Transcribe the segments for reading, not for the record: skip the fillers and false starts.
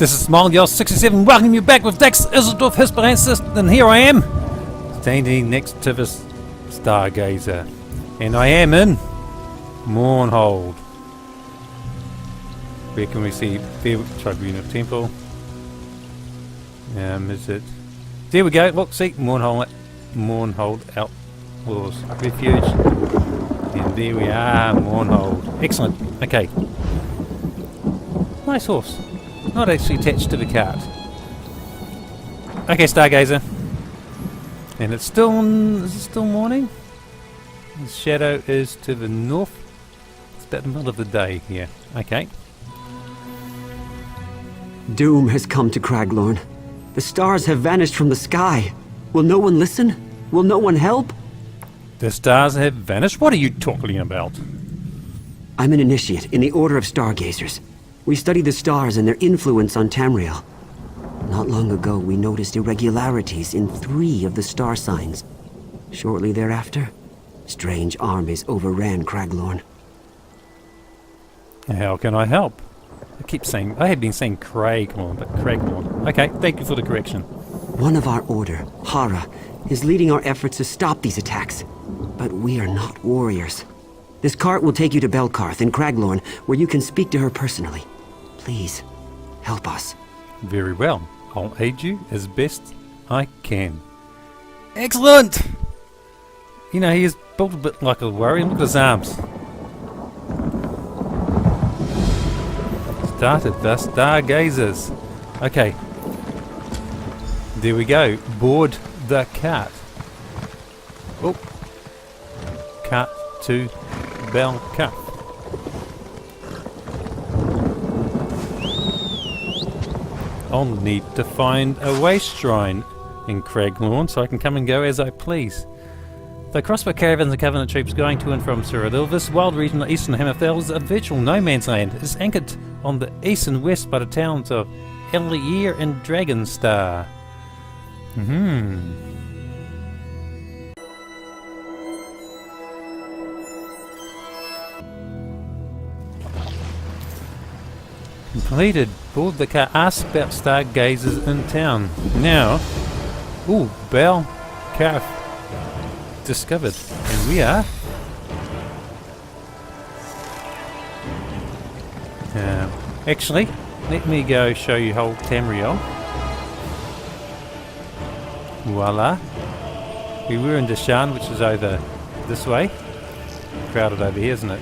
This is smilejos67, welcome you back with Dax Isidoreth Hispalensis, and here I am, standing next to this Stargazer, and I am in Mournhold. Where can we see Tribunal Temple? Is it? There we go, look, see, Mournhold Outlaws Refuge, and there we are, Mournhold. Excellent, okay. Nice horse. Not actually attached to the cart. Okay, Stargazer. And it's still... is it still morning? The shadow is to the north. It's about the middle of the day here. Okay. Doom has come to Craglorn. The stars have vanished from the sky. Will no one listen? Will no one help? The stars have vanished? What are you talking about? I'm an initiate in the Order of Stargazers. We study the stars and their influence on Tamriel. Not long ago, we noticed irregularities in 3 of the star signs. Shortly thereafter, strange armies overran Craglorn. How can I help? I have been saying Craglorn, but Craglorn. Okay, thank you for the correction. One of our order, Hara, is leading our efforts to stop these attacks. But we are not warriors. This cart will take you to Belkarth in Craglorn, where you can speak to her personally. Please, help us. Very well. I'll aid you as best I can. Excellent! You know, he is built a bit like a warrior. Look at his arms. Started the Stargazers. Okay. There we go. Board the cart. Oh. Cart to Belkarth. I'll need to find a waste shrine in Craglorn so I can come and go as I please. The crossbow caravans and Covenant troops going to and from Cyrodiil, this wild region of the Eastern Hemisphere is a virtual no man's land. It is anchored on the east and west by the towns of Ellier and Dragonstar. Completed. Board the car. Ask about Stargazers in town. Now, Belkarth discovered. And we are. Actually, let me go show you whole Tamriel. Voila. We were in Deshan, which is over this way. Crowded over here, isn't it?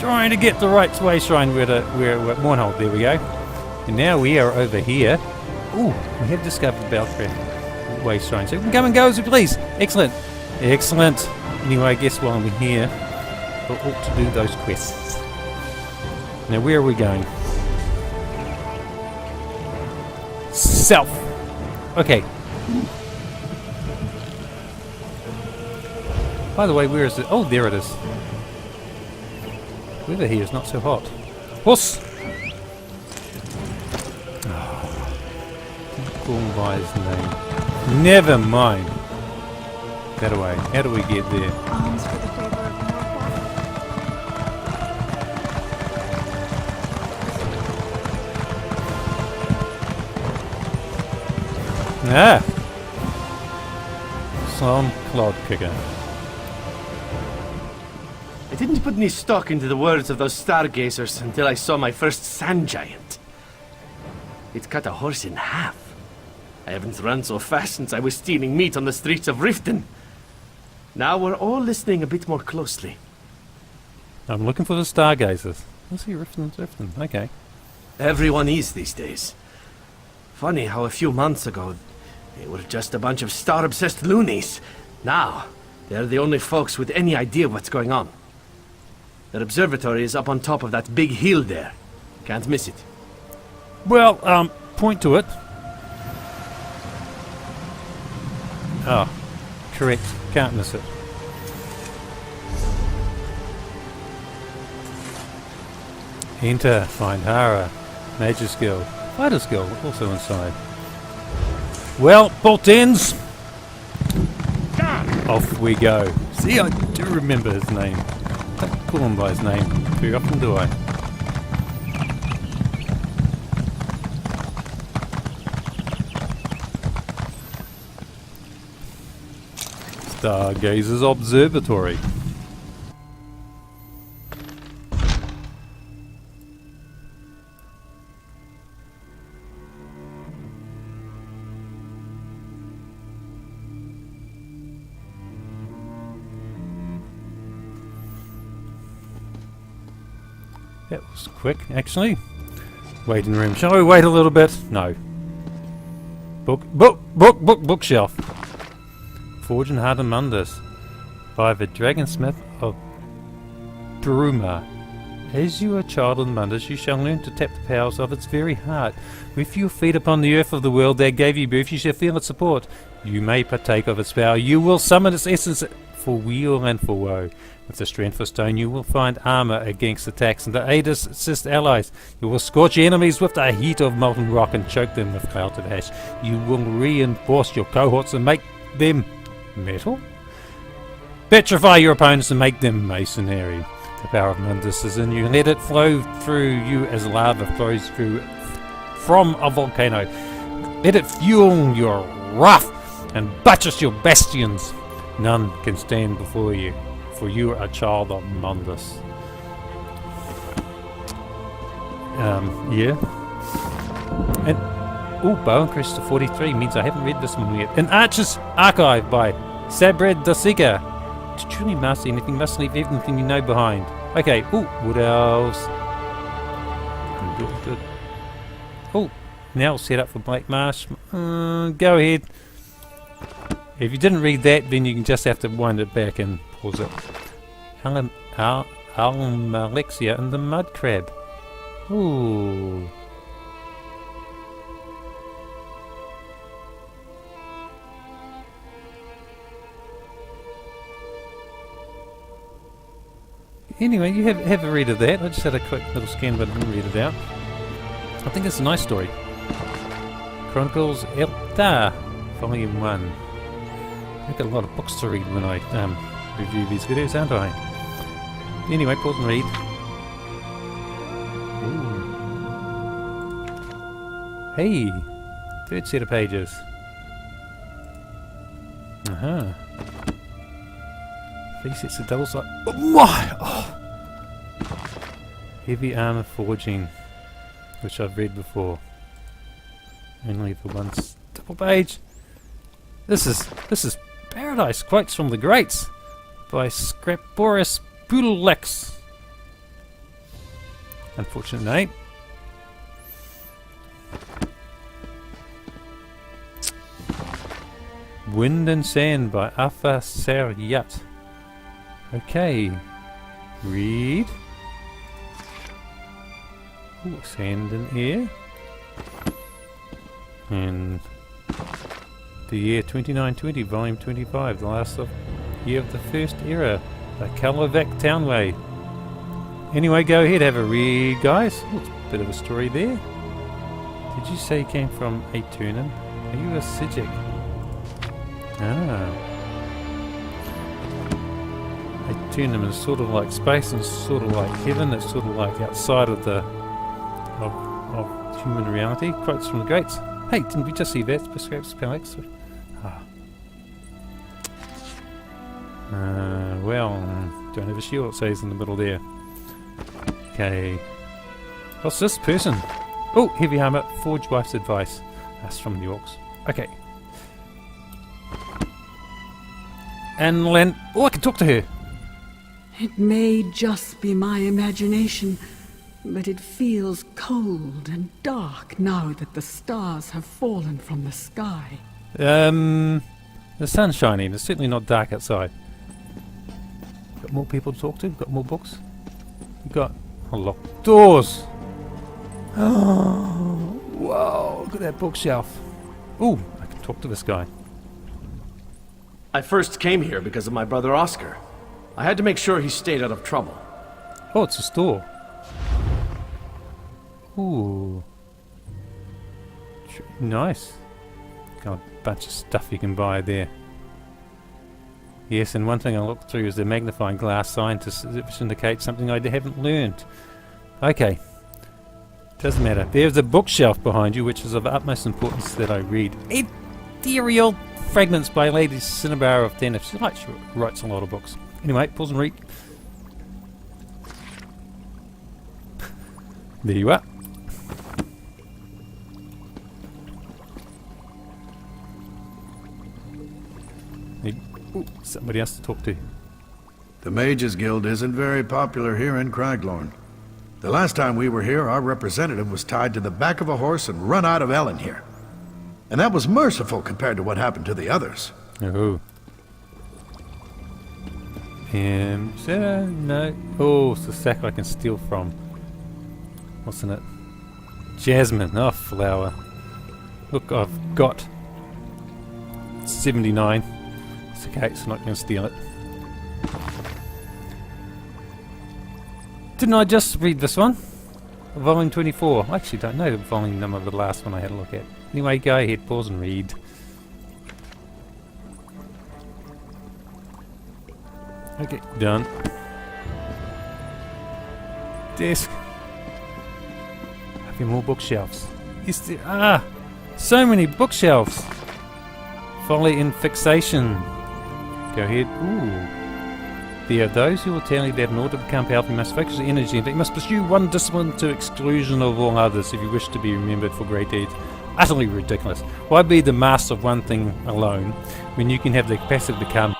Trying to get the right way shrine we're at Mournhold. There we go. And now we are over here. Ooh, we have discovered Belkarth way shrine. So we can come and go as we please. Excellent. Excellent. Anyway, I guess while we're here, we ought to do those quests. Now where are we going? South. Okay. By the way, where is it? Oh, there it is. Weather here is not so hot. Horse! Oh, don't call him by his name. Never mind. That way. How do we get there? Alms for the favor of Some Clod-Kicker. I didn't put any stock into the words of those stargazers until I saw my first sand giant. It cut a horse in half. I haven't run so fast since I was stealing meat on the streets of Riften. Now we're all listening a bit more closely. I'm looking for the Stargazers. I see Riften. Okay. Everyone is these days. Funny how a few months ago they were just a bunch of star-obsessed loonies. Now they're the only folks with any idea what's going on. Their observatory is up on top of that big hill there. Can't miss it. Well, point to it. Oh, correct. Can't miss it. Enter. Find Hara. Major skill. Fighter skill. Also inside. Well, bolt ends. Off we go. See, I do remember his name. I don't call him by his name very often, do I? Star-Gazers'Observatory. That was quick, actually. Waiting room. Shall we wait a little bit? No. Bookshelf. Forge and Heart Mundus by the Dragonsmith of Bruma. As you are a child of Mundus, you shall learn to tap the powers of its very heart. With your feet upon the earth of the world that gave you birth, you shall feel its support. You may partake of its power. You will summon its essence for weal and for woe. With the strength of stone, you will find armor against attacks, and to aid assist allies. You will scorch enemies with the heat of molten rock and choke them with clouds of ash. You will reinforce your cohorts and make them metal? Petrify your opponents and make them masonry. The power of Mundus is in you. Let it flow through you as lava flows through from a volcano. Let it fuel your wrath and buttress your bastions. None can stand before you, for you are a child of Mundus. Yeah. And Bow and Crest 43 means I haven't read this one yet. An Archer's Archive by Sabred Dasiga. To truly master anything, must leave everything you know behind. Okay, what else? Now set up for Black Marsh. Go ahead. If you didn't read that, then you can just have to wind it back and pause it. Almalexia and the Mud Crab. Ooh. Anyway, you have a read of that. I just had a quick little scan, but I didn't read it out. I think it's a nice story. Chronicles Elta, Volume 1. I've got a lot of books to read when I review these videos, aren't I? Anyway, pause and read. Ooh. Hey! Third set of pages. Three sets of double side. Oh my! Oh. Heavy armor forging, which I've read before. Only the one double page. This is Paradise. Quotes from the Greats by Scraporus Pudlex. Unfortunate name. Wind and Sand by Afa Saryat. Okay. Read. Ooh, Sand and Air. And the year 2920, volume 25, the last year of the first era, by Karlovac Townway. Anyway, go ahead, have a read, guys. Ooh, it's a bit of a story there. Did you say you came from Aeternum? Are you a Sijic? Aeternum is sort of like space and sort of like heaven. It's sort of like outside of the of human reality. Quotes from the Greats. Hey, didn't we just see that? Alex? Well, don't have a shield, it says in the middle there. Okay. What's this person? Oh, heavy armor, Forge Wife's Advice. That's from the Orcs. Okay. And Len. Oh, I can talk to her. It may just be my imagination, but it feels cold and dark now that the stars have fallen from the sky. The sun's shining. It's certainly not dark outside. Got more people to talk to? Got more books? Got locked doors. Oh, wow, look at that bookshelf. Ooh, I can talk to this guy. I first came here because of my brother Oscar. I had to make sure he stayed out of trouble. Oh, it's a store. Ooh. Nice. Got a bunch of stuff you can buy there. Yes, and one thing I looked through is the magnifying glass scientists, which indicates something I haven't learned. Okay. Doesn't matter. There's a bookshelf behind you, which is of utmost importance that I read. Ethereal Fragments by Lady Cinnabar of Tennis. She writes a lot of books. Anyway, pause and read. There you are. Ooh, somebody else to talk to. The Mages Guild isn't very popular here in Craglorn. The last time we were here, our representative was tied to the back of a horse and run out of Ellen here. And that was merciful compared to what happened to the others. Oh. And... no. Oh, it's a sack I can steal from. What's in it? Jasmine. Oh, flower. Look, I've got 79. It's okay, so I'm not going to steal it. Didn't I just read this one? Volume 24. I actually don't know the volume number of the last one I had a look at. Anyway, go ahead, pause and read. Okay, done. Desk. A few more bookshelves. Is there... so many bookshelves! Folly in fixation. Go ahead. Ooh. There are those who will tell you that in order to become powerful you must focus your energy and that you must pursue one discipline to exclusion of all others if you wish to be remembered for great deeds. Utterly ridiculous. Why be the master of one thing alone when you can have the capacity to become